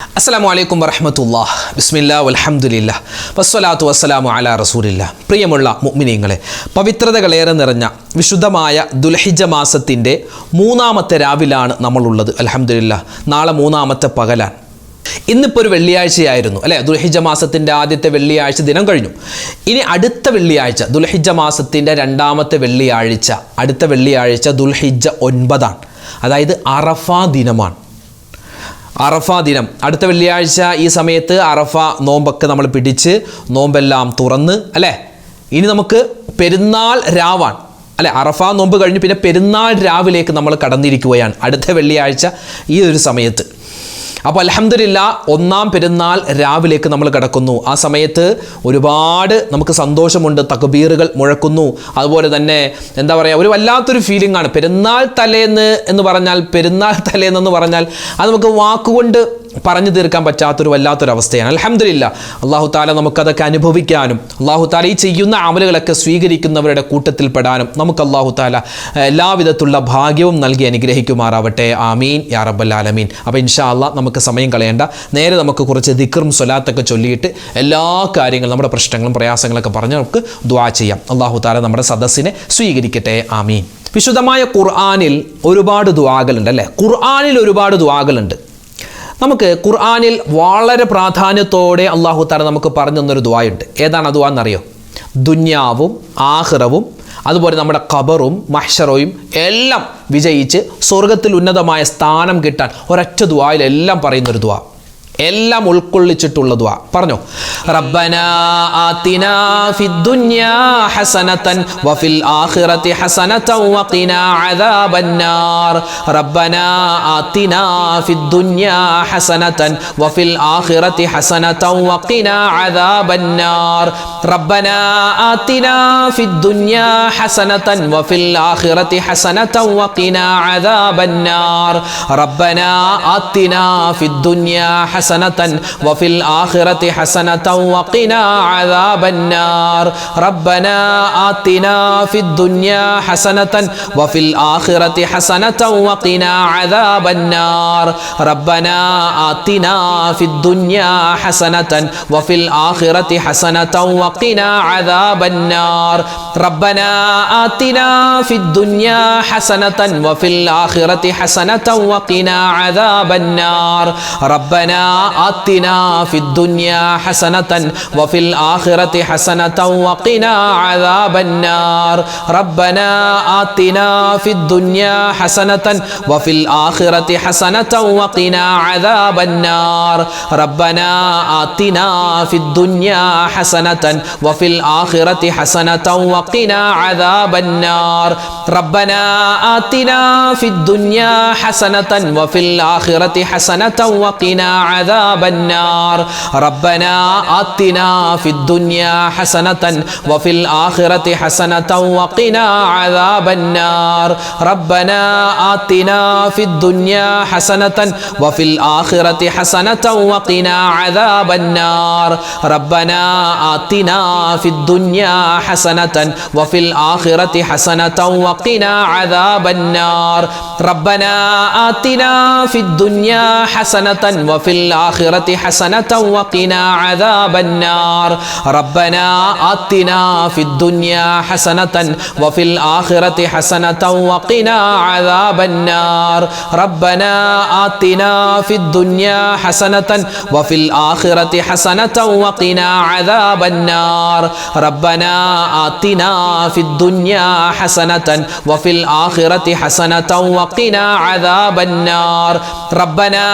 അസ്സലാമു അലൈക്കും വറഹ്മത്തുള്ളാഹി ബിസ്മില്ലാഹി വൽഹംദുലില്ലാഹ് വസ്സലാത്തു വസ്സലാമു അലാ റസൂലില്ലാഹ്. പ്രിയമുള്ള മുഅ്മിനീങ്ങളെ, പവിത്രതകളേറെ നിറഞ്ഞ വിശുദ്ധമായ ദുൽഹിജ്ജ മാസത്തിൻ്റെ മൂന്നാമത്തെ രാവിലാണ് നമ്മളുള്ളത്. അൽഹംദുലില്ലാഹ്, നാളെ മൂന്നാമത്തെ പകലാണ്. ഇന്നിപ്പോൾ ഒരു വെള്ളിയാഴ്ചയായിരുന്നു അല്ലേ? ദുൽഹിജ്ജ മാസത്തിൻ്റെ ആദ്യത്തെ വെള്ളിയാഴ്ച ദിനം കഴിഞ്ഞു. ഇനി അടുത്ത വെള്ളിയാഴ്ച ദുൽഹിജ്ജ മാസത്തിൻ്റെ രണ്ടാമത്തെ വെള്ളിയാഴ്ച, അടുത്ത വെള്ളിയാഴ്ച ദുൽഹിജ്ജ 9, അതായത് അറഫ ദിനമാണ്. അറഫ ദിനം അടുത്ത വെള്ളിയാഴ്ച. ഈ സമയത്ത് അറഫ നോമ്പൊക്കെ നമ്മൾ പിടിച്ച് നോമ്പെല്ലാം തുറന്ന് അല്ലേ, ഇനി നമുക്ക് പെരുന്നാൾ രാവാണ് അല്ലേ? അറഫ നോമ്പ് കഴിഞ്ഞ് പിന്നെ പെരുന്നാൾ രാവിലേക്ക് നമ്മൾ കടന്നിരിക്കുകയാണ് അടുത്ത വെള്ളിയാഴ്ച ഈ ഒരു സമയത്ത്. അപ്പോൾ അൽഹംദുലില്ലാഹ്, ഒന്നാം പെരുന്നാൾ രാവിലേക്ക് നമ്മൾ കിടക്കുന്നു. ആ സമയത്ത് ഒരുപാട് നമുക്ക് സന്തോഷമുണ്ട്, തക്ബീറുകൾ മുഴക്കുന്നു. അതുപോലെ തന്നെ എന്താ പറയുക, ഒരു വല്ലാത്തൊരു ഫീലിംഗ് ആണ്. പെരുന്നാൾ തലേന്ന് എന്ന് പറഞ്ഞാൽ അത് നമുക്ക് വാക്കുകൊണ്ട് പറഞ്ഞു തീർക്കാൻ പറ്റാത്തൊരു വല്ലാത്തൊരവസ്ഥയാണ്. അൽഹംദുലില്ലാഹ്, അല്ലാഹു തആല നമുക്കതൊക്കെ അനുഭവിക്കാനും അല്ലാഹു തആല ഈ ചെയ്യുന്ന അമലുകളൊക്കെ സ്വീകരിക്കുന്നവരുടെ കൂട്ടത്തിൽപ്പെടാനും നമുക്ക് അല്ലാഹു തആല എല്ലാവിധത്തിലുള്ള ഭാഗ്യവും നൽകി അനുഗ്രഹിക്കുമാറാവട്ടെ. ആമീൻ യാ റബ്ബൽ ആലമീൻ. അപ്പോൾ ഇൻഷാ അല്ലാഹ് നമുക്ക് സമയം കളയേണ്ട, നേരെ നമുക്ക് കുറച്ച് ദിക്റും സ്വലാത്തൊക്കെ ചൊല്ലിയിട്ട് എല്ലാ കാര്യങ്ങളും, നമ്മുടെ പ്രശ്നങ്ങളും പ്രയാസങ്ങളൊക്കെ പറഞ്ഞ് നമുക്ക് ദുആ ചെയ്യാം. അല്ലാഹു തആല നമ്മുടെ സദസ്സിനെ സ്വീകരിക്കട്ടെ. ആമീൻ. വിശുദ്ധമായ ഖുർആനിൽ ഒരുപാട് ദുആകളുണ്ട് അല്ലേ? ഖുർആനിൽ ഒരുപാട് ദുആകളുണ്ട്. നമുക്ക് ഖുർആനിൽ വളരെ പ്രാധാന്യത്തോടെ അല്ലാഹു തആല നമുക്ക് പറഞ്ഞു തന്നൊരു ദുആയുണ്ട്. ഏതാണ് ആ ദുആ എന്നറിയോ? ദുന്യാവും ആഖിറവും അതുപോലെ നമ്മുടെ ഖബറും മഹ്ശറയും എല്ലാം വിജയിച്ച് സ്വർഗത്തിൽ ഉന്നതമായ സ്ഥാനം കിട്ടാൻ ഒരൊറ്റ ദുആയിൽ എല്ലാം പറയുന്നൊരു ദുആ, എല്ലാം ഉൾക്കൊള്ളിച്ചിട്ടുള്ള ദുആ. പറഞ്ഞോ, റബ്ബനാ ആതിനാ ഫിദ്ദുനിയാ ഹസനതൻ വഫിൽ ആഖിറതി ഹസനതൻ വഖിനാ അദാബന്നാർ. റബ്ബനാ ആതിനാ ഫിദ്ദുനിയാ ഹസനതൻ വഫിൽ ആഖിറതി ഹസനതൻ വഖിനാ അദാബന്നാർ. റബ്ബനാ ആതിനാ ഫിദ്ദുനിയാ ഹസനതൻ വഫിൽ ആഖിറതി ഹസനതൻ വഖിനാ അദാബന്നാർ. റബ്ബനാ ആതിനാ ഫിദ്ദുനിയാ حسنة وفي الآخرة حسنة وقنا عذاب النار. ربنا آتنا في الدنيا حسنة وفي الآخرة حسنة وقنا عذاب النار. ربنا آتنا في الدنيا حسنة وفي الآخرة حسنة وقنا عذاب النار. ربنا آتنا في الدنيا حسنة وفي الآخرة حسنة وقنا عذاب النار. ربنا آتنا في الدنيا حسنة وفي الآخرة حسنة وقنا عذاب النار. ربنا آتنا في الدنيا حسنة وفي الآخرة حسنة وقنا عذاب النار. ربنا آتنا في الدنيا حسنة وفي الآخرة حسنة وقنا عذاب النار. ربنا آتنا في الدنيا حسنة وفي الآخرة حسنة وقنا عذاب النار. ربنا آتنا في الدنيا حسنة وفي الآخرة حسنة وقنا عذاب النار. ربنا آتنا في الدنيا حسنة وفي الآخرة حسنة وقنا عذاب النار. ربنا آتنا في الدنيا حسنة وفي الآخرة حسنة وقنا عذاب النار. ربنا آتنا في الدنيا حسنة وفي الآخرة حسنة وقنا عذاب النار. ربنا آتنا في الدنيا حسنة وفي الآخرة حسنة وقنا عذاب النار. ربنا آتنا في الدنيا حسنة وفي الآخرة حسنة وقنا عذاب النار. ربنا آتنا في الدنيا حسنة وفي الآخرة حسنة وقنا عذاب النار. ربنا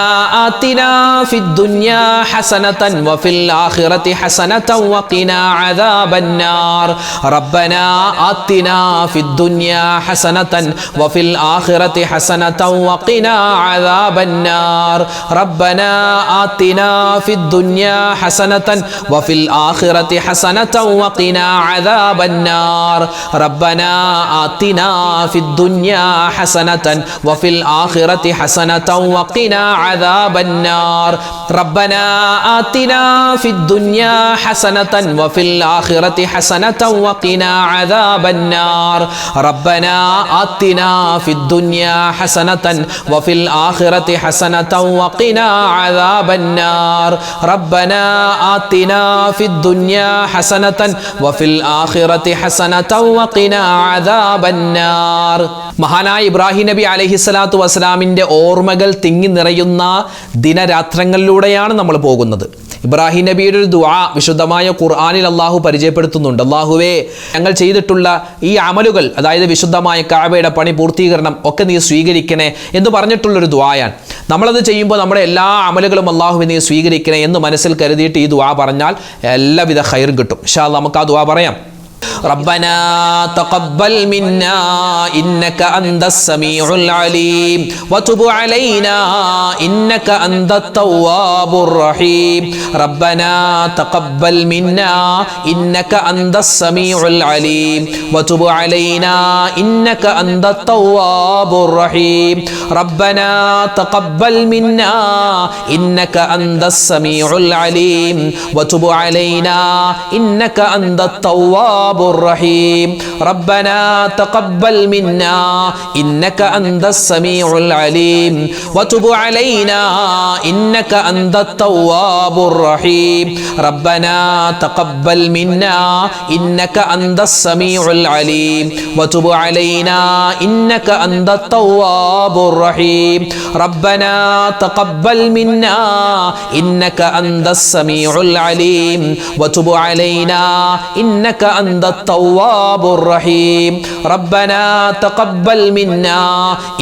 آتنا في الدنيا حسنة وفي الآخرة حسنة وقنا عذاب النار. ربنا آتنا في الدنيا حسنة وفي الآخرة حسنة وقنا عذاب النار. ربنا آتنا في الدنيا حسنة وفي الآخرة حسنة وقنا عذاب النار. ربنا آتنا في الدنيا حسنة وفي الآخرة حسنة وقنا عذاب النار. റബ്ബനാ ആതിനാ ഫിദ് ദുനിയാ ഹസനതൻ വഫിൽ ആഖിറതി ഹസനതൻ വഖിനാ അദാബന്നാർ റബ്ബനാ ആതിനാ ഫിദ് ദുനിയാ ഹസനതൻ വഫിൽ ആഖിറതി ഹസനതൻ വഖിനാ അദാബന്നാർ റബ്ബനാ ആതിനാ ഫിദ് ദുനിയാ ഹസനതൻ വഫിൽ ആഖിറതി ഹസനതൻ വഖിനാ അദാബന്നാർ. മഹാനായ ഇബ്രാഹിം നബി അലൈഹിസ്സലാത്തു വസ്സലാമിൻ്റെ ഓർമ്മകൾ തിങ്ങി നിറയുന്ന ദിനരാത്രങ്ങളിലൂടെയാണ് നമ്മൾ പോകുന്നത്. ഇബ്രാഹിം നബിയുടെ ഒരു ദുആ വിശുദ്ധമായ ഖുർആനിൽ അള്ളാഹു പരിചയപ്പെടുത്തുന്നുണ്ട്. അള്ളാഹുവേ, ഞങ്ങൾ ചെയ്തിട്ടുള്ള ഈ അമലുകൾ, അതായത് വിശുദ്ധമായ കഅബയുടെ പണി പൂർത്തീകരണം ഒക്കെ നീ സ്വീകരിക്കണേ എന്ന് പറഞ്ഞിട്ടുള്ളൊരു ദുആയാണ്. നമ്മളത് ചെയ്യുമ്പോൾ നമ്മുടെ എല്ലാ അമലുകളും അള്ളാഹുവെ നീ സ്വീകരിക്കണേ എന്ന് മനസ്സിൽ കരുതിയിട്ട് ഈ ദുആ പറഞ്ഞാൽ എല്ലാവിധ ഖൈറും കിട്ടും. ഇൻഷാ അല്ലാഹ് നമുക്ക് ആ ദുആ പറയാം. ربنا تقبل منا إنك أنت السميع العليم وتب علينا إنك أنت التواب الرحيم ربنا تقبل منا إنك أنت السميع العليم وتب علينا إنك أنت التواب الرحيم ربنا تقبل منا إنك أنت السميع العليم وتب علينا إنك أنت التواب الرحيم ربنا تقبل منا إنك أنت السميع العليم وتب علينا إنك أنت التواب الرحيم ربنا تقبل منا إنك أنت السميع العليم وتب علينا إنك أنت التواب الرحيم ربنا تقبل منا إنك أنت السميع العليم وتب علينا إنك أنت التواب الرحيم ربنا تقبل منا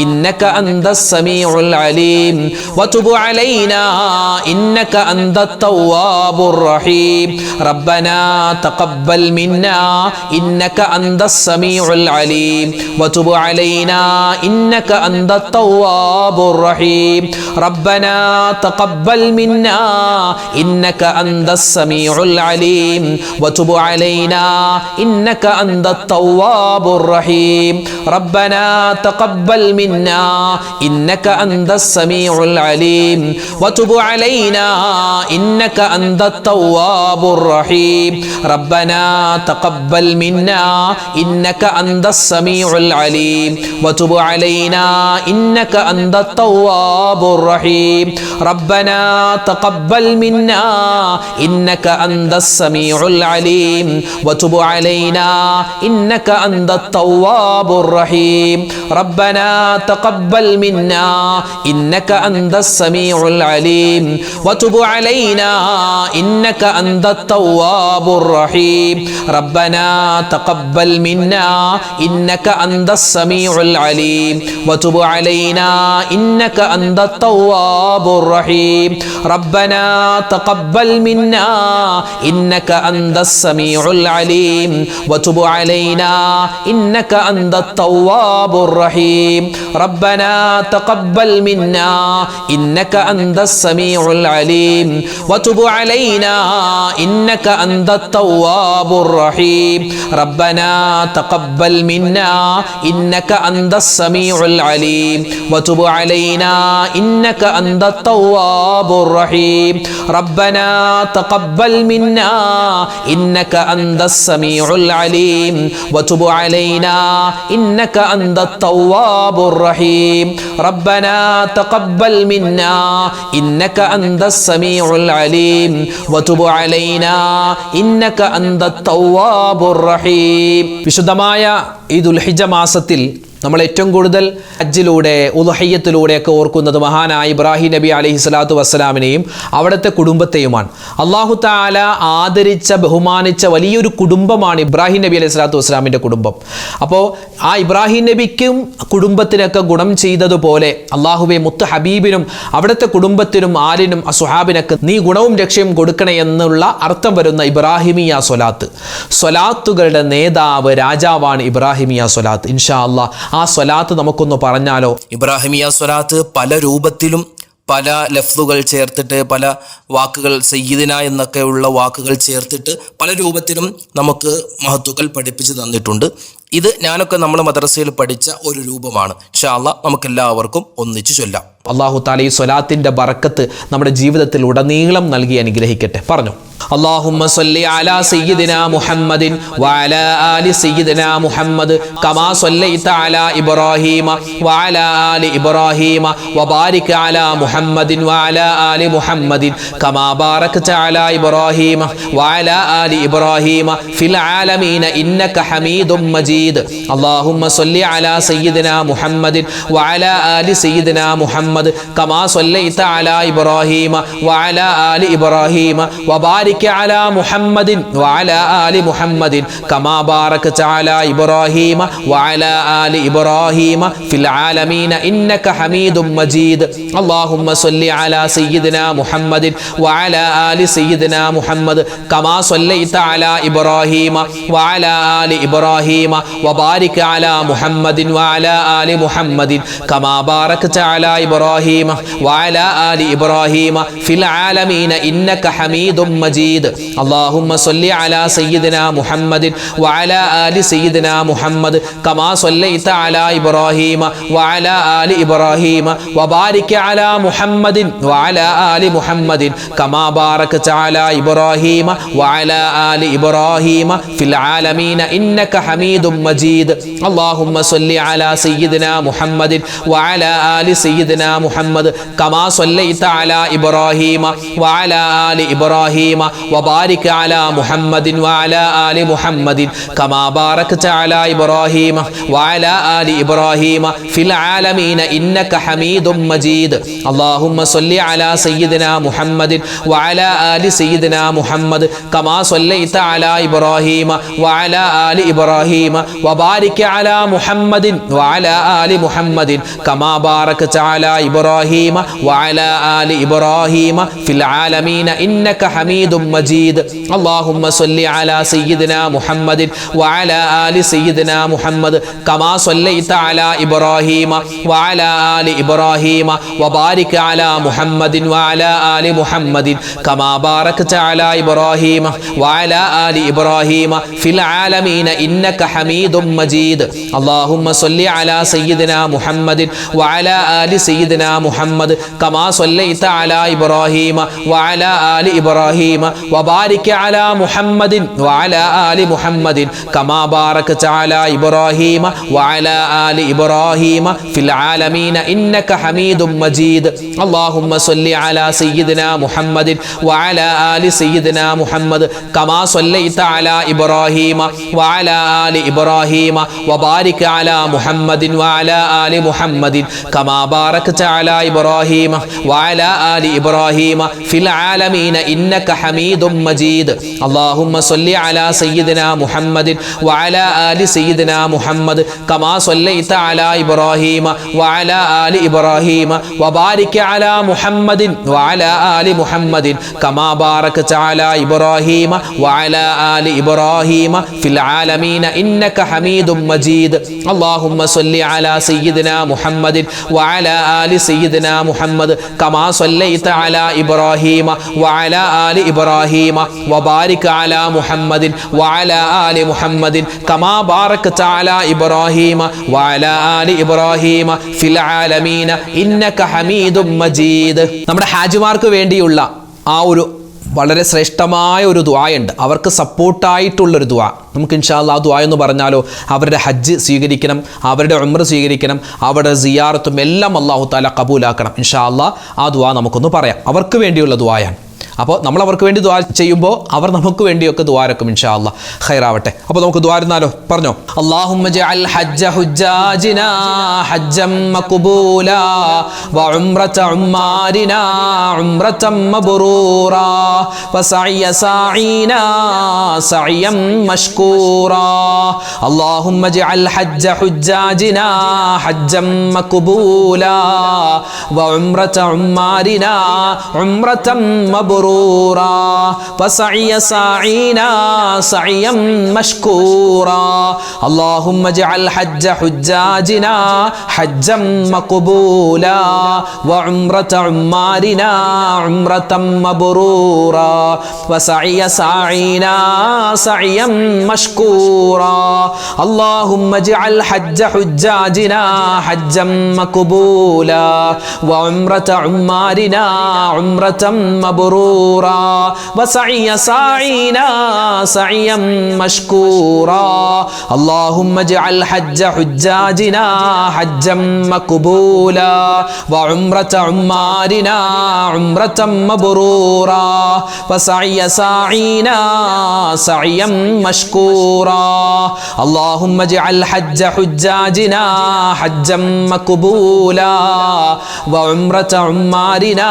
إنك أنت السميع العليم وتب علينا إنك أنت التواب الرحيم ربنا تقبل منا إنك أنت السميع العليم وتب علينا إنك أنت التواب الرحيم ربنا تقبل منا إنك أنت السميع العليم وتب علينا إنك أنت التواب الرحيم ربنا تقبل منا إنك أنت السميع العليم وتب علينا إنك أنت التواب الرحيم ربنا تقبل منا إنك أنت السميع العليم وتب علينا إنك أنت التواب الرحيم ربنا تقبل منا إنك أنت السميع العليم وتب علينا إنك أنت التواب الرحيم ربنا تقبل منا إنك أنت السميع العليم وتب علينا إنك أنت التواب الرحيم ربنا تقبل منا إنك أنت السميع العليم وتب علينا إنك أنت التواب الرحيم ربنا تقبل منا إنك أنت السميع العليم وتب علينا إنك أنت التواب الرحيم ربنا تقبل منا إنك أنت السميع العليم وتب علينا إنك أنت التواب الرحيم ربنا تقبل منا إنك أنت السميع العليم وتب علينا إنك أنت التواب الرحيم ربنا تقبل منا إنك أنت السميع العليم وتب علينا إنك أنت التواب الرحيم ربنا تقبل منا إنك أنت السميع العليم وتب علينا إنك أنت التواب الرحيم. വിശുദ്ധമായ ഈ ദുൽഹിജ്ജ മാസത്തിൽ നമ്മൾ ഏറ്റവും കൂടുതൽ ഹജ്ജിലൂടെ ഉളുഹിയ്യത്തിലൂടെയൊക്കെ ഓർക്കുന്നത് മഹാനായ ഇബ്രാഹിം നബി അലൈഹിസ്സലാത്തു വസ്സലാമിനെയും അവിടുത്തെ കുടുംബത്തെയുമാണ്. അല്ലാഹു തആല ആദരിച്ച ബഹുമാനിച്ച വലിയൊരു കുടുംബമാണ് ഇബ്രാഹിം നബി അലൈഹിസ്സലാത്തു വസ്സലാമിൻ്റെ കുടുംബം. അപ്പോൾ ആ ഇബ്രാഹിം നബിക്കും കുടുംബത്തിനൊക്കെ ഗുണം ചെയ്തതുപോലെ അള്ളാഹുവെ മുത്ത് ഹബീബിനും അവിടുത്തെ കുടുംബത്തിനും ആലിനും അസുഹാബിനൊക്കെ നീ ഗുണവും രക്ഷയും കൊടുക്കണേ എന്നുള്ള അർത്ഥം വരുന്ന ഇബ്രാഹിമിയ സ്വലാത്ത്, സ്വലാത്തുകളുടെ നേതാവ് രാജാവാണ് ഇബ്രാഹിമിയ സ്വലാത്ത്. ഇൻഷാ അല്ലാഹ് ആ സ്വലാത്ത് നമുക്കൊന്ന് പറഞ്ഞാലോ? ഇബ്രാഹിമിയ സ്വലാത്ത് പല രൂപത്തിലും പല ലഫ്ലുകൾ ചേർത്തിട്ട്, പല വാക്കുകൾ സയ്യിദിന എന്നൊക്കെയുള്ള വാക്കുകൾ ചേർത്തിട്ട് പല രൂപത്തിലും നമുക്ക് മഹത്തുക്കൾ പഠിപ്പിച്ചു തന്നിട്ടുണ്ട്. ഇത് ഞാനൊക്കെ നമ്മുടെ മദ്രസയിൽ പഠിച്ച ഒരു രൂപമാണ്. ഇൻഷാ അല്ലാഹ് നമുക്കെല്ലാവർക്കും ഒന്നിച്ചു ചൊല്ലാം. അല്ലാഹു തആല ഈ സ്വലാത്തിന്റെ ബറക്കത്ത് നമ്മുടെ ജീവിതത്തിൽ ഉടനീളം നൽകി അനുഗ്രഹിക്കട്ടെ. പറഞ്ഞു, അല്ലാഹുമ്മ സ്വല്ലി അലാ സയ്യിദിനാ മുഹമ്മദിൻ വഅലാ ആലി സയ്യിദിനാ മുഹമ്മദ് കമാ സ്വല്ലൈത അലാ ഇബ്രാഹീമ വഅലാ ആലി ഇബ്രാഹീമ വബാരിക് അലാ മുഹമ്മദിൻ വഅലാ ആലി മുഹമ്മദിൻ കമാ ബാരക്ത അലാ ഇബ്രാഹീമ വഅലാ ആലി ഇബ്രാഹീമ ഫിൽ ആലമീന ഇന്നക ഹമീദും മജീദ്. അല്ലാഹുമ്മ സ്വല്ലി അലാ സയ്യിദിനാ മുഹമ്മദിൻ വഅലാ ആലി സയ്യിദിനാ മുഹമ്മദ് കമാ സ്വല്ലൈത അലാ ഇബ്രാഹീമ വഅലാ ആലി ഇബ്രാഹീമ വബാരിക് على محمد وعلى آل محمد كما باركت على إبراهيم وعلى آل إبراهيم في العالمين إنك حميد مجيد. اللهم صل على سيدنا محمد وعلى آل سيدنا محمد كما صليت على إبراهيم وعلى آل إبراهيم وبارك على محمد وعلى آل محمد كما باركت على إبراهيم وعلى آل إبراهيم في العالمين إنك حميد مجيد. اللهم صل على سيدنا محمد وعلى آل سيدنا محمد كما صليت على إبراهيم وعلى آل إبراهيم وبارك على محمد وعلى آل محمد كما باركت على إبراهيم وعلى آل إبراهيم في العالمين إنك حميد مجيد. اللهم صل على سيدنا محمد وعلى آل سيدنا محمد كما صليت على إبراهيم وعلى آل إبراهيم وبارك على محمد وعلى آل محمد كما باركت على إبراهيم وعلى آل إبراهيم في العالمين إنك حميد مجيد. اللهم صل على سيدنا محمد وعلى آل سيدنا محمد كما صليت على إبراهيم وعلى آل إبراهيم وبارك على محمد وعلى آل محمد كما باركت على إبراهيم وعلى آل إبراهيم في العالمين إنك حميد مجيد. اللهم صل على سيدنا محمد وعلى آل سيدنا محمد كما صليت على إبراهيم وعلى آل إبراهيم وبارك على محمد وعلى آل محمد كما باركت على إبراهيم وعلى آل إبراهيم في العالمين إنك حميد مجيد. اللهم صل على سيدنا محمد وعلى آل سيدنا محمد كما صليت على إبراهيم وعلى آل إبراهيم وبارك على محمد وعلى آل محمد كما باركت على إبراهيم وعلى آل إبراهيم في العالمين إنك حميد مجيد. اللهم صل على سيدنا محمد وعلى آل سيدنا محمد كما صليت على إبراهيم وعلى آل إبراهيم وبارك على محمد وعلى آل محمد كما باركت على إبراهيم وعلى آل إبراهيم في العالمين إنك حميد مجيد. اللهم صل على سيدنا محمد وعلى آل سيدنا محمد كما صليت على إبراهيم وعلى آل إبراهيم وبارك على محمد وعلى آل محمد كما باركت على إبراهيم وعلى آل إبراهيم في العالمين إنك حميد مجيد. اللهم صل على سيدنا محمد وعلى آل سيدنا محمد كما صليت على إبراهيم وعلى آل إبراهيم وبارك على محمد وعلى آل محمد كما باركت على إبراهيم وعلى آل إبراهيم في العالمين إنك حميد مجيد. നമ്മുടെ ഹാജിമാർക്ക് വേണ്ടിയുള്ള ആ ഒരു വളരെ ശ്രേഷ്ഠമായ ഒരു ദുആയുണ്ട്. അവർക്ക് സപ്പോർട്ടായിട്ടുള്ളൊരു ദുആ. നമുക്ക് ഇൻഷാ അല്ലാഹ് ആ ദുആ എന്ന് പറഞ്ഞാലോ, അവരുടെ ഹജ്ജ് സ്വീകരിക്കണം, അവരുടെ ഉംറ സ്വീകരിക്കണം, അവരുടെ സിയാറത്തും എല്ലാം അല്ലാഹു തആല കബൂലാക്കണം. ഇൻഷാ അല്ലാഹ് ആ ദുആ നമുക്കൊന്ന് പറയാം. അവർക്ക് വേണ്ടിയുള്ള ദുആയാണ്. അപ്പോൾ നമ്മൾ അവർക്ക് വേണ്ടി ദുആ ചെയ്യുമ്പോൾ അവർ നമുക്ക് വേണ്ടിയൊക്കെ ദുആ രക്കും. ഇൻഷാ അല്ലാഹ് ഖൈറാവട്ടെ. അപ്പോൾ നമുക്ക് ദുആ ഇരുന്നാലോ? പറഞ്ഞോ, അല്ലാഹുമ്മ ജഅൽ ഹജ്ജ ഹുജ്ജാജിനാ ഹജ്ജം മഖ്ബൂലാ വഉംറത ഉമ്മാരിനാ ഉംറതം മബ്റൂറാ വസഅയ സാഈനാ സഅയം മഷ്കൂറാ. അല്ലാഹുമ്മ ജഅൽ ഹജ്ജ ഹുജ്ജാജിനാ ഹജ്ജം മഖ്ബൂലാ വഉംറത ഉമ്മാരിനാ ഉംറതം മബ്റൂറാ مبرورا وسعي ساعينا سعيا مشكورا اللهم اجعل حج حجاجنا حجا مقبولا وعمرة عمارنا عمرة مبرورا وسعي ساعينا سعيا مشكورا اللهم اجعل حج حجاجنا حجا مقبولا وعمرة عمارنا عمرة مبرورا وسعي ساعينا سعيا مشكورا اللهم اجعل حج حجاجنا حجا مقبولا وعمرة عمارنا عمرة مبرورا وسعي ساعينا سعيا مشكورا اللهم اجعل حج حجاجنا حجا مقبولا وعمرة عمارنا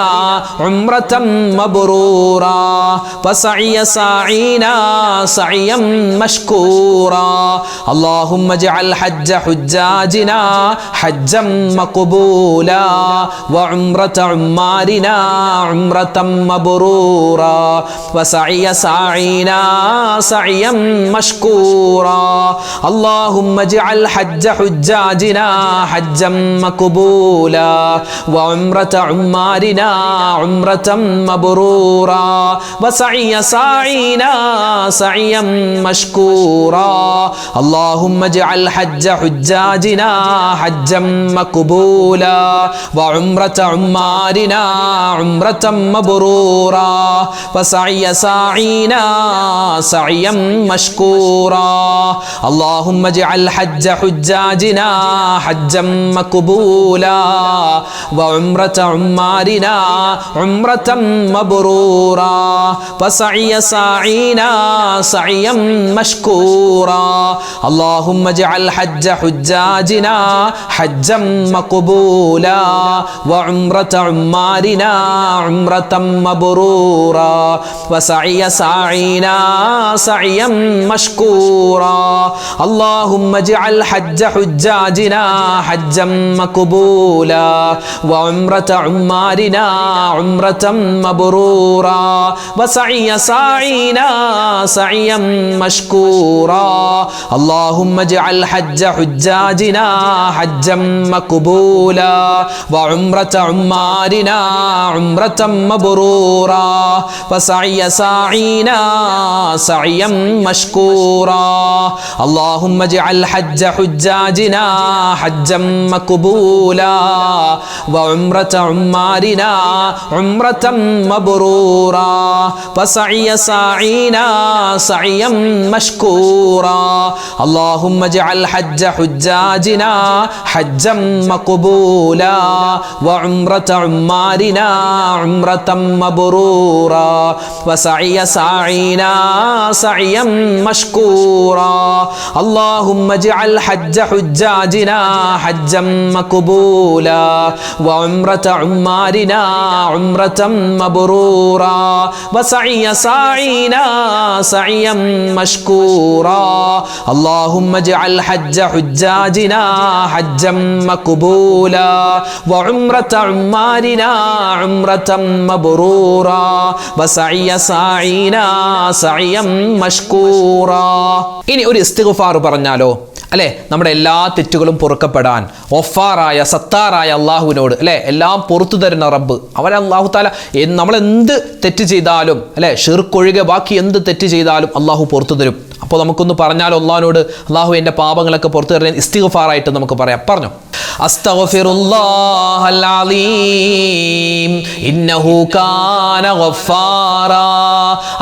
عمرة مبرورا وسعي ساعينا سعيا مشكورا اللهم اجعل حج حجاجنا حجا مقبولا وعمرة عمارنا عمرة مبرورا وسعي ساعينا سعيا مشكورا اللهم اجعل حج حجاجنا حجا مقبولا وعمرة عمارنا عمرة مبرورا وسعي ساعينا سعيا مشكورا اللهم اجعل حج حجاجنا حجا مقبولا وعمرة عمارنا عمرة مبرورا وسعي ساعينا سعيا مشكورا اللهم اجعل حج حجاجنا حجا مقبولا وعمرة عمارنا عمرة مبرورا وسعي ساعينا سعيا مشكورا اللهم اجعل حج حجاجنا حجا مقبولا وعمرة عمارنا عمرة مبرورا وسعي ساعينا سعيا مشكورا اللهم اجعل حج حجاجنا حجا مقبولا وعمرة عمارنا عمرة مبرورا وسعي ساعينا سعيا مشكورا اللهم اجعل حج حجاجنا حجا مقبولا وعمرة عمارنا عمرة مبرورا وسعي ساعينا سعيا مشكورا اللهم اجعل حج حجاجنا حجا مقبولا وعمرة عمارنا عمرة مبرورا وسعي ساعينا سعيا مشكورا اللهم اجعل حج حجاجنا حجا مقبولا وعمرة عمارنا عمرة مبرورا وسعي ساعينا سعيا مشكورا اللهم اجعل حج حجاجنا حجا مقبولا وعمرة عمارنا عمرة مبرورا وسعي ساعينا سعيا مشكورا اللهم اجعل حج حجاجنا حجا مقبولا وعمرة عمارنا عمرة مبرورا وسعي ساعينا سعيا مشكورا ഇനി ഒരു ഇസ്തിഗ്ഫാർ പറഞ്ഞാലോ അല്ലേ? നമ്മുടെ എല്ലാ തെറ്റുകളും പൊറുക്കപ്പെടാൻ ഒഫാറായ സത്താറായ അള്ളാഹുവിനോട് അല്ലേ എല്ലാം പുറത്തു തരുന്ന റബ്ബ് അവൻ അള്ളാഹു താല നമ്മൾ എന്ത് തെറ്റ് ചെയ്താലും അല്ലേ ഷിർക്കൊഴികെ ബാക്കി എന്ത് തെറ്റ് ചെയ്താലും അള്ളാഹു പുറത്തു തരും. അപ്പോൾ നമുക്കൊന്ന് പറഞ്ഞാലോ അള്ളാഹുവിനോട്, അള്ളാഹു എൻ്റെ പാപങ്ങളൊക്കെ പുറത്തു തരുന്ന ഇസ്തിഗ്ഫാറായിട്ട് നമുക്ക് പറയാം. പറഞ്ഞു, അസ്തഗ്ഫിറുല്ലാഹൽ അലീം ഇന്നഹു കാന ഗഫാറാ.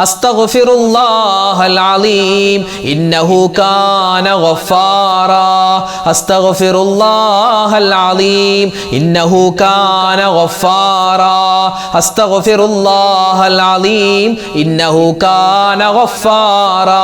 അസ്തഗ്ഫിറുല്ലാഹൽ അലീം ഇന്നഹു കാന ഗഫാറാ. അസ്തഗ്ഫിറുല്ലാഹൽ അലീം ഇന്നഹു കാന ഗഫാറാ. അസ്തഗ്ഫിറുല്ലാഹൽ അലീം ഇന്നഹു കാന ഗഫാറാ.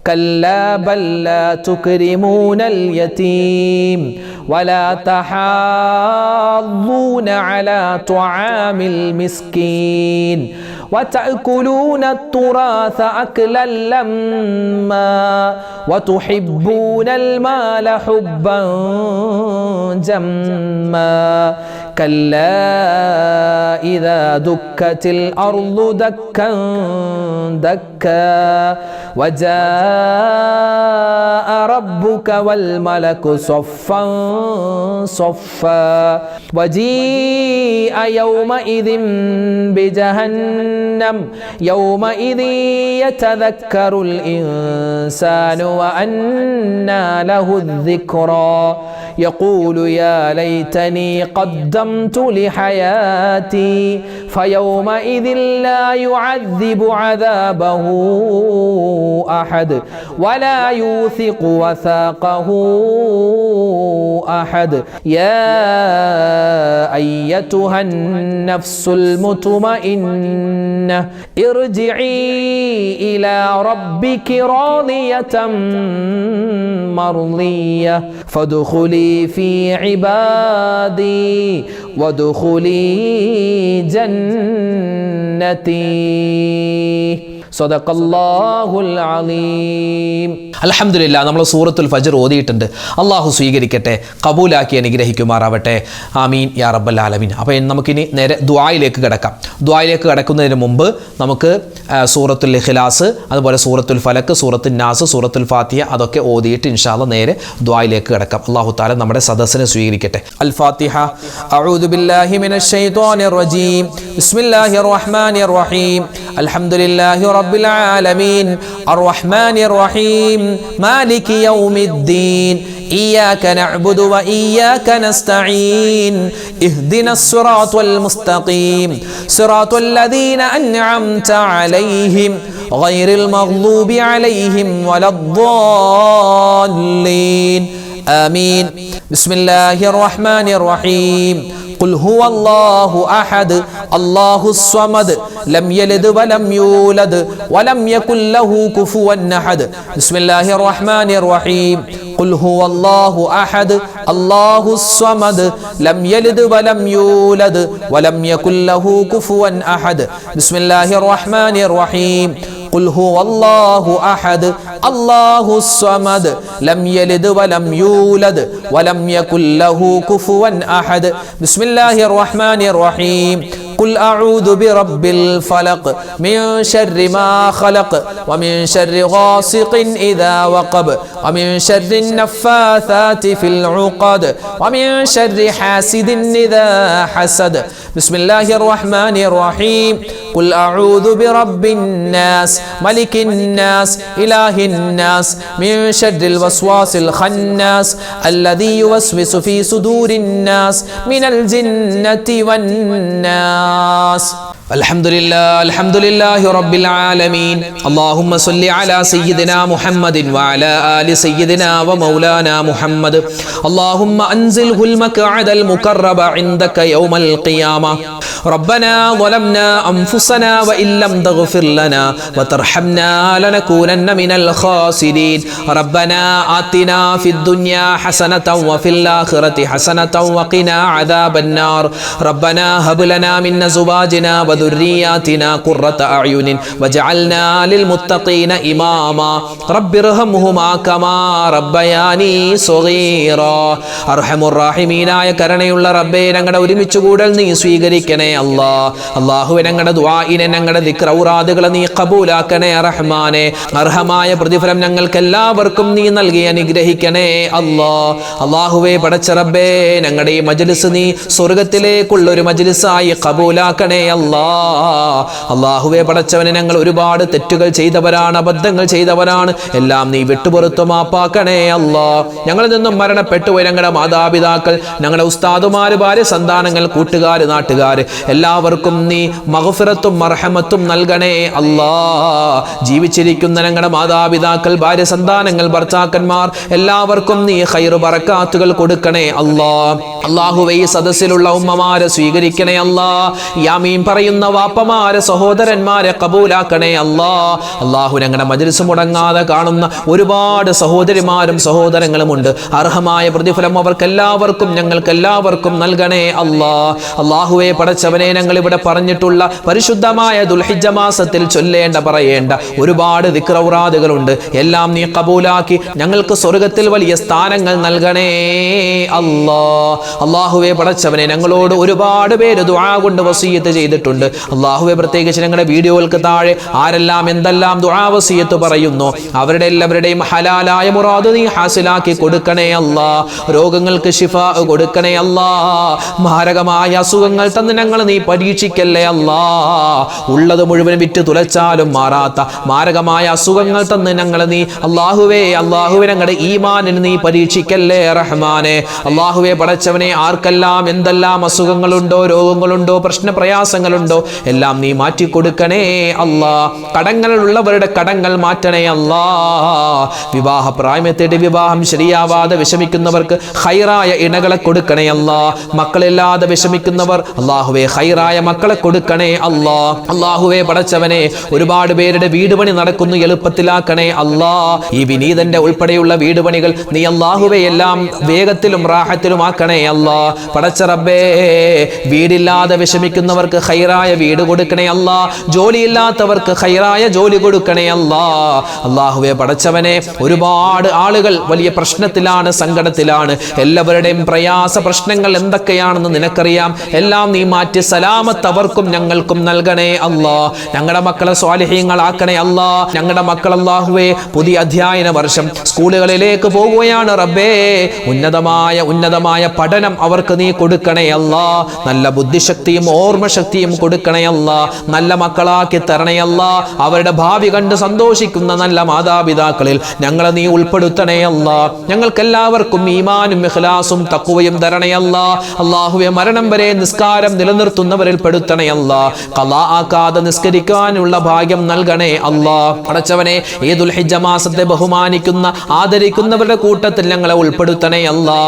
كلا بل لا تكرمون اليتيم ولا تحاضون على طعام المسكين وتأكلون التراث أكلا لما وتحبون المال حبا جما كلا إذا دكت الأرض دكا دكا وجاء ربك والملك صفا صفا وجيء يومئذ بجهنم يومئذ يتذكر الإنسان وأنى له الذكرى يقول يا ليتني قدمت لحياتي فيومئذ لا يعذب عذابه أحد ولا يوثق وثاقه أحد يا أيتها النفس المطمئنة ارجعي إلى ربك راضية مرضية فادخلي في عبادي وادخلي جنتي صدق الله العظيم. അൽഹംദുലില്ലാ, നമ്മൾ സൂറത്തുൽ ഫജ്ർ ഓതിയിട്ടുണ്ട്. അള്ളാഹു സ്വീകരിക്കട്ടെ, കബൂലാക്കി അനുഗ്രഹിക്കുമാറാവട്ടെ. ആമീൻ യാ റബ്ബൽ ആലമീൻ. അപ്പോൾ നമുക്കിനി നേരെ ദുആയിലേക്ക് കിടക്കാം. ദുആയിലേക്ക് കിടക്കുന്നതിന് മുമ്പ് നമുക്ക് സൂറത്തുൽ ഇഖ്ലാസ്, അതുപോലെ സൂറത്തുൽ ഫലക്ക്, സൂറത്തുൽ നാസ്, സൂറത്തുൽ ഫാത്തിഹ അതൊക്കെ ഓതിയിട്ട് ഇൻഷാ അല്ലാഹ് നേരെ ദുആയിലേക്ക് കിടക്കാം. അള്ളാഹു തആല നമ്മുടെ സദസ്സിനെ സ്വീകരിക്കട്ടെ. അൽ ഫാത്തിഹ. അഊദു ബില്ലാഹി മിനശ് ശൈത്വാനിർ റജീം. ബിസ്മില്ലാഹിർ റഹ്മാനിർ റഹീം. അൽഹംദുലില്ലാഹി റബ്ബിൽ ആലമീൻ അർറഹ്മാനിർ റഹീം മാലികി യൗമിദ്ദീൻ إياك نعبد وإياك نستعين اهدنا الصراط المستقيم صراط الذين أنعمت عليهم غير المغضوب عليهم ولا الضالين آمين. بسم الله الرحمن الرحيم. قل هو الله أحد الله الصمد لم يلد ولم يولد ولم يكن له كفوا أحد. بسم الله الرحمن الرحيم. قل هو الله أحد الله الصمد لم يلد ولم يولد ولم يكن له كفوا أحد. بسم الله الرحمن الرحيم. قل هو الله أحد الله الصمد لم يلد ولم يولد ولم يكن له كفوا أحد. بسم الله الرحمن الرحيم. قل أعوذ برب الفلق من شر ما خلق ومن شر غاسق إذا وقب ومن شر النفاثات في العقد ومن شر حاسد إذا حسد. بسم الله الرحمن الرحيم. قل أعوذ برب الناس ملك الناس إله الناس من شر الوسواس الخناس الذي يوسوس في صدور الناس من الجنة والناس. الحمد لله رب العالمين. اللهم صل على سيدنا محمد وعلى آل سيدنا ومولانا محمد. اللهم أنزله المقعد المقرب عندك يوم القيامة. ربنا ظلمنا أنفسنا وإن لم تغفر لنا وترحمنا لنكونن من الخاسرين. ربنا آتنا في الدنيا حسنة وفي الآخرة حسنة وقنا عذاب النار. ربنا هب لنا من أزواجنا وذرياتنا قرة أعين وجعلنا للمتقين إماما. رب ارحمهما كما ربياني صغيرا. അർഹമുർ റഹീമീനായ കരുണയുള്ള റബ്ബേ, ഞങ്ങളുടെ ഒരുമിച്ച് കൂടൽ നീ സ്വീകരിക്കണേ അല്ലാ. അല്ലാഹുവേ, ഞങ്ങളുടെ ദുആഇനെ ഞങ്ങളുടെ ദിക്ർ ഔറാദുകളെ നീ ഖബൂലാക്കണേ റഹ്മാനേ. അർഹമായ പ്രതിഫലം ഞങ്ങൾക്ക് എല്ലാവർക്കും നീ നൽകി അനുഗ്രഹിക്കണേ അല്ലാ. അല്ലാഹുവേ, പടച്ച റബ്ബേ, ഞങ്ങളുടെ ഈ മജ്ലിസ് നീ സ്വർഗ്ഗത്തിലേക്കുള്ള ഒരു മജ്ലിസായി ഖബൂലാക്കണേ അല്ലാ. അല്ലാഹുവേ, പടച്ചവനെ, ഞങ്ങൾ ഒരുപാട് തെറ്റുകൾ ചെയ്തവരാണ്, അബദ്ധങ്ങൾ ചെയ്തവരാണ്. എല്ലാം നീ വിട്ടുപുറത്തു മാപ്പാക്കണേ അല്ലാ. ഞങ്ങളിൽ നിന്നും മരണപ്പെട്ടു ഞങ്ങളുടെ മാതാപിതാക്കൾ, ഞങ്ങളുടെ ഉസ്താദുമാര്, ഭാര്യ, സന്താനങ്ങൾ, കൂട്ടുകാര്, നാട്ടുകാര് എല്ലാവർക്കും നീ മഗ്ഫിറത്തും മർഹമത്തും നൽകണേ അല്ലാ. ജീവിച്ചിരിക്കുന്ന ഞങ്ങളുടെ മാതാപിതാക്കൾ, ഭാര്യ, സന്താനങ്ങൾ, ഭർത്താക്കന്മാർ എല്ലാവർക്കും നീ ഖൈർ ബറകാത്തുകൾ കൊടുക്കണേ അല്ലാ. അല്ലാഹുവേ ഈ സദസ്സിലുള്ള ഉമ്മമാരെ സ്വീകരിക്കണേ അല്ലാ. യാമീൻ പറയുന്ന വാപ്പമാരെ സഹോദരന്മാരെ കബൂലാക്കണേ അല്ലാ. അല്ലാഹു ഞങ്ങളുടെ മജ്ലിസ് മുടങ്ങാതെ കാണുന്ന ഒരുപാട് സഹോദരിമാരും സഹോദരങ്ങളുമുണ്ട്. അർഹമായ പ്രതിഫലം അവർക്കെല്ലാവർക്കും ഞങ്ങൾക്കെല്ലാവർക്കും നൽകണേ അല്ലാ. അല്ലാഹുവേ പടച്ചവനെ, ഞങ്ങൾ ഇവിടെ പറഞ്ഞിട്ടുള്ള പരിശുദ്ധമായ ദുൽഹിജ്ജ മാസത്തിൽ ചൊല്ലേണ്ട പറയേണ്ട ഒരുപാട് ദിക്റൗറാദുകളുണ്ട്. എല്ലാം നീ കബൂലാക്കി ഞങ്ങൾക്ക് സ്വർഗത്തിൽ വലിയ സ്ഥാനങ്ങൾ നൽകണേ അല്ലാ. അല്ലാഹുവേ പടച്ചവനെ, ഞങ്ങളോട് ഒരുപാട് പേര് ദുആ കൊണ്ട് വസിയ്യത്ത് ചെയ്തിട്ടുണ്ട്. അല്ലാഹുവേ പ്രത്യേകിച്ച് ഞങ്ങളുടെ വീഡിയോകൾക്ക് താഴെ ആരെല്ലാം എന്തെല്ലാം ദുആ വസിയ്യത്ത് പറയുന്നു അവരുടെ എല്ലാവരുടെയും ഹലാലായ മുറാദ് നീ ഹാസിലാക്കി കൊടുക്കണേ അല്ലാ. രോഗങ്ങൾക്ക് ശിഫാ കൊടുക്കണേ അല്ലാ. മാരകമായ അസുഖങ്ങൾ തന്ന് ഞങ്ങൾ നീ പരീക്ഷിക്കല്ലേ അല്ലാ. ഉള്ളത് മുഴുവൻ വിറ്റ് തുലച്ചാലും മാറാത്ത മാരകമായ അസുഖങ്ങൾ തന്ന് ഞങ്ങൾ നീ അല്ലാഹുവേ ഞങ്ങളുടെ ഈമാനിന് നീ പരീക്ഷിക്കല്ലേ റഹ്മാനെ. അല്ലാഹുവേ പടച്ചവനെ, ആർക്കെല്ലാം എന്തെല്ലാം അസുഖങ്ങളുണ്ടോ രോഗങ്ങളുണ്ടോ പ്രയാസങ്ങളുണ്ടോ എല്ലാം നീ മാറ്റിക്കൊടുക്കണേ അല്ലാ. കടങ്ങളുള്ളവരുടെ കടങ്ങൾ മാറ്റണേ അല്ലാ. വിവാഹ പ്രായമെത്തിയിട്ട് വിവാഹം ശരിയാവാതെ വിഷമിക്കുന്നവർക്ക് ഹൈറായ ഇണകളെ കൊടുക്കണേ അല്ലാ. മക്കളില്ലാതെ വിഷമിക്കുന്നവർ അല്ലാഹുവേ ഹൈറായ മക്കളെ കൊടുക്കണേ അല്ലാ. അല്ലാഹുവേ പടച്ചവനെ, ഒരുപാട് പേരുടെ വീട് പണി നടക്കുന്നു, എളുപ്പത്തിലാക്കണേ അല്ലാ. ഈ വിനീതന്റെ ഉൾപ്പെടെയുള്ള വീട് പണികൾ നീ അല്ലാഹുവേ എല്ലാം വേഗത്തിലും റാഹത്തിലും ആക്കണേ അല്ലാ. പടച്ച റബ്ബേ, വീടില്ലാതെ വിഷമിക്കുന്നവർക്ക് ഹൈറായ വീട് കൊടുക്കണേ അല്ലാ. ജോലിയില്ലാത്തവർക്ക് ഹൈറായ ജോലി കൊടുക്കണേ അല്ലാ. അല്ലാഹുവേ പടച്ചവനെ, ഒരുപാട് ആളുകൾ വലിയ പ്രശ്നത്തിലാണ്, സങ്കടത്തിലാണ്. എല്ലാവരുടെയും പ്രയാസ പ്രശ്നങ്ങൾ എന്തൊക്കെയാണെന്ന് നിനക്കറിയാം. എല്ലാം നീ മാറ്റി സലാമത്ത് അവർക്കും ഞങ്ങൾക്കും നൽകണേ അല്ലാ. ഞങ്ങളുടെ മക്കളെ സ്വാലിഹീങ്ങളാക്കണേ അല്ലാ. ഞങ്ങളുടെ മക്കൾ അല്ലാഹുവേ പുതിയ അധ്യയന വർഷം സ്കൂളുകളിലേക്ക് പോകുകയാണ് റബ്ബേ. ഉന്നതമായ പഠനം അവർക്ക് നീ കൊടുക്കണേ അല്ലാ. നല്ല ബുദ്ധിശക്തിയും ഓർമ്മശക്തിയും കൊടുക്കണേ അല്ലാ. നല്ല മക്കളാക്കി തരണേ അല്ലാ. അവരുടെ ഭാവി കണ്ട് സന്തോഷിക്കുന്ന നല്ല മാതാപിതാക്കളിൽ ഞങ്ങളെ നീ ഉൾപ്പെടുത്തണേ അല്ലാ. ഞങ്ങൾക്കെല്ലാവർക്കും ഈമാനും ഇഖ്ലാസും തഖ്വയും തരണേ അല്ലാ. അല്ലാഹുവേ, മരണം വരെ നിസ്കാരം നിലനിർത്തുന്നവരിൽ പെടുത്തണേ അല്ലാ. ഖളാ ആക്കാതെ നിസ്കരിക്കാനുള്ള ഭാഗ്യം നൽകണേ അല്ലാ. പടച്ചവനെ, ഈ ദുൽഹിജ്ജ മാസത്തെ ബഹുമാനിക്കുന്ന ആദരിക്കുന്നവരുടെ കൂട്ടത്തിൽ ഞങ്ങളെ ഉൾപ്പെടുത്തണേ അല്ലാ.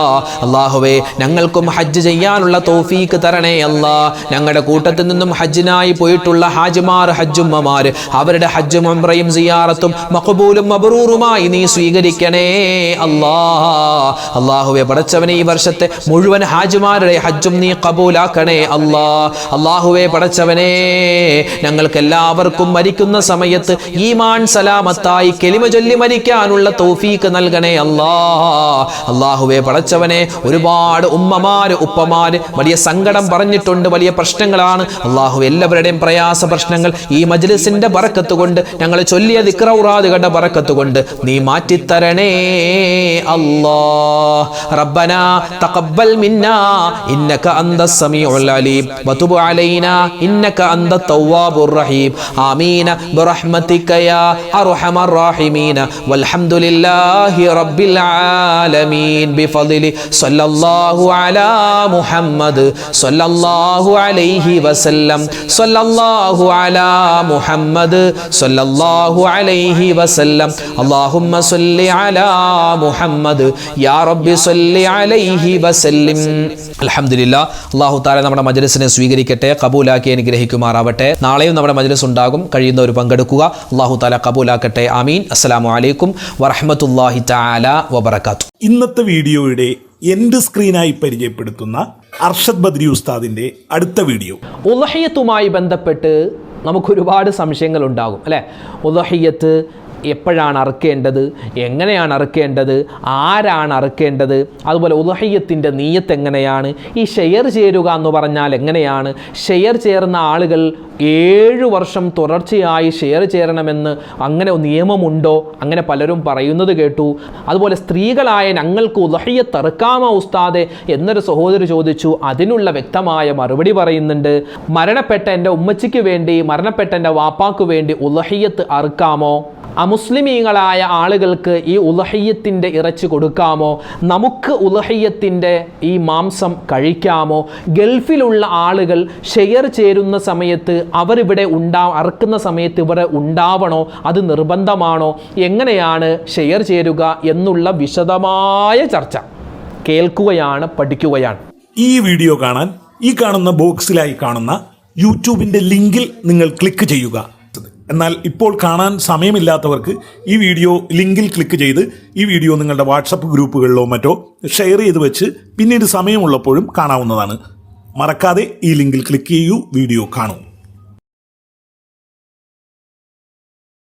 അല്ലാഹുവേ, ഞങ്ങൾക്കും ഹജ്ജ് ചെയ്യാനുള്ള തൗഫീക്ക് തരണേ അല്ലാ. ഞങ്ങളുടെ കൂട്ടത്തിൽ നിന്നും ഹജ്ജിനായി പോയിട്ടുള്ള ഹാജിമാർ, ഹജ്ജുമ്മമാർ, അവരുടെ ഹജ്ജും ഉംറയും സിയാറത്തും മഖബൂലും മബ്റൂറുമായി നീ സ്വീകരിക്കണേ അല്ലാ. അല്ലാഹുവേ പടച്ചവനെ, ഈ വർഷത്തെ മുഴുവൻ ഹാജിമാരുടെ ഹജ്ജും നീ കബൂലാക്കണേ അല്ലാ. അല്ലാഹുവേ പടച്ചവനെ, ഞങ്ങൾക്ക് എല്ലാവർക്കും മരിക്കുന്ന സമയത്ത് ഈമാൻ സലാമത്തായി കെലിമ ചൊല്ലി മരിക്കാനുള്ള തൗഫീക്ക് നൽകണേ അല്ലാ. അല്ലാഹുവേ പടച്ചവനെ, ഒരുപാട് ഉമ്മമാര് ഉപ്പമാര് വലിയ സങ്കടം പറഞ്ഞിട്ടുണ്ട്, വലിയ പ്രശ്നങ്ങളാണ്. അല്ലാഹു എല്ലാവരുടെയും പ്രയാസ പ്രശ്നങ്ങൾ ഈ മജ്ലിസിന്റെ ബറക്കത്ത് കൊണ്ട്, ഞങ്ങൾ ചൊല്ലിയ ദിക്റൗറാദുകളുടെ ബറക്കത്ത് കൊണ്ട് നീ മാറ്റിത്തരണേ അല്ലാ. റബ്ബനാ തഖബ്ബൽ മിന്നാ ഇന്നക അന്തസ് സമീഉൽ അലീം വതുബ് അലൈനാ ഇന്നക അന്തത് തവ്വാബുർ റഹീം. ആമീൻ ബിറഹ്മതിക യാ അർഹമർ റഹീമീൻ. വൽഹംദുലില്ലാഹി റബ്ബിൽ ആലമീൻ. ബിഫദ്ലി സല്ലല്ലാഹു അലാ മുഹമ്മദ് സല്ലല്ലാഹു അലൈഹി വസല്ലം. സല്ലല്ലാഹു അലാ മുഹമ്മദ് സല്ലല്ലാഹു അലൈഹി വസല്ലം. അല്ലാഹുമ്മ സല്ലി അലാ മുഹമ്മദ് യാ റബ്ബി സല്ലി അലൈഹി വസല്ലം. അൽഹംദുലില്ലാഹ്. അല്ലാഹു തആല നമ്മുടെ മജ്ലിസിനെ സ്വീകരിക്കട്ടെ, കബൂലാക്കി അനുഗ്രഹിക്കുമാറാവട്ടെ. നാളെയും നമ്മുടെ മജ്ലിസ് ഉണ്ടാകും, കഴിയുന്നവർ പങ്കെടുക്കുക. അല്ലാഹു തആല കബൂലാക്കട്ടെ. ആമീൻ. അസ്സലാമു അലൈക്കും വറഹ്മത്തുള്ളാഹി തആല വബറകാതുഹു. ഇന്നത്തെ വീഡിയോയുടെ എൻഡ് സ്ക്രീനായി പരിചയപ്പെടുത്തുന്ന അർഷദ് ബദ്രി ഉസ്താദിന്റെ അടുത്ത വീഡിയോ. ഉളഹിയത്തുമായി ബന്ധപ്പെട്ട് നമുക്കൊരുപാട് സംശയങ്ങൾ ഉണ്ടാകും അല്ലേ? ഉളഹിയത്ത് എപ്പോഴാണ് അറുക്കേണ്ടത്, എങ്ങനെയാണ് അറുക്കേണ്ടത്, ആരാണ് അറുക്കേണ്ടത്, അതുപോലെ ഉളഹിയത്തിൻ്റെ നീയത്ത് എങ്ങനെയാണ്, ഈ ഷെയർ ചേരുക എന്ന് പറഞ്ഞാൽ എങ്ങനെയാണ്, ഷെയർ ചേർന്ന ആളുകൾ 7 വർഷം തുടർച്ചയായി ഷെയർ ചേരണമെന്ന് അങ്ങനെ നിയമമുണ്ടോ, അങ്ങനെ പലരും പറയുന്നത് കേട്ടു. അതുപോലെ സ്ത്രീകളായ ഞങ്ങൾക്ക് ഉളഹിയത്ത് അറുക്കാമോ ഉസ്താദെ എന്നൊരു സഹോദരി ചോദിച്ചു. അതിനുള്ള വ്യക്തമായ മറുപടി പറയുന്നുണ്ട്. മരണപ്പെട്ട എൻ്റെ ഉമ്മച്ചിക്ക് വേണ്ടി, മരണപ്പെട്ട എൻ്റെ വാപ്പാക്ക് വേണ്ടി ഉളഹിയത്ത് അറുക്കാമോ? അമുസ്ലിമീങ്ങളായ ആളുകൾക്ക് ഈ ഉളഹിയത്തിൻ്റെ ഇറച്ചി കൊടുക്കാമോ? നമുക്ക് ഉളഹിയത്തിൻ്റെ ഈ മാംസം കഴിക്കാമോ? ഗൾഫിലുള്ള ആളുകൾ ഷെയർ ചേരുന്ന സമയത്ത് അവരിവിടെ അറുക്കുന്ന സമയത്ത് ഇവിടെ ഉണ്ടാവണോ? അത് നിർബന്ധമാണോ? എങ്ങനെയാണ് ഷെയർ ചേരുക എന്നുള്ള വിശദമായ ചർച്ച കേൾക്കുകയാണ്, പഠിക്കുകയാണ്. ഈ വീഡിയോ കാണാൻ ഈ കാണുന്ന ബോക്സിലായി കാണുന്ന യൂട്യൂബിൻ്റെ ലിങ്കിൽ നിങ്ങൾ ക്ലിക്ക് ചെയ്യുക. എന്നാൽ ഇപ്പോൾ കാണാൻ സമയമില്ലാത്തവർക്ക് ഈ വീഡിയോ ലിങ്കിൽ ക്ലിക്ക് ചെയ്ത് ഈ വീഡിയോ നിങ്ങളുടെ വാട്സപ്പ് ഗ്രൂപ്പുകളിലോ മറ്റോ ഷെയർ ചെയ്ത് വെച്ച് പിന്നീട് സമയമുള്ളപ്പോഴും കാണാവുന്നതാണ്. മറക്കാതെ ഈ ലിങ്കിൽ ക്ലിക്ക് ചെയ്യൂ, വീഡിയോ കാണൂ.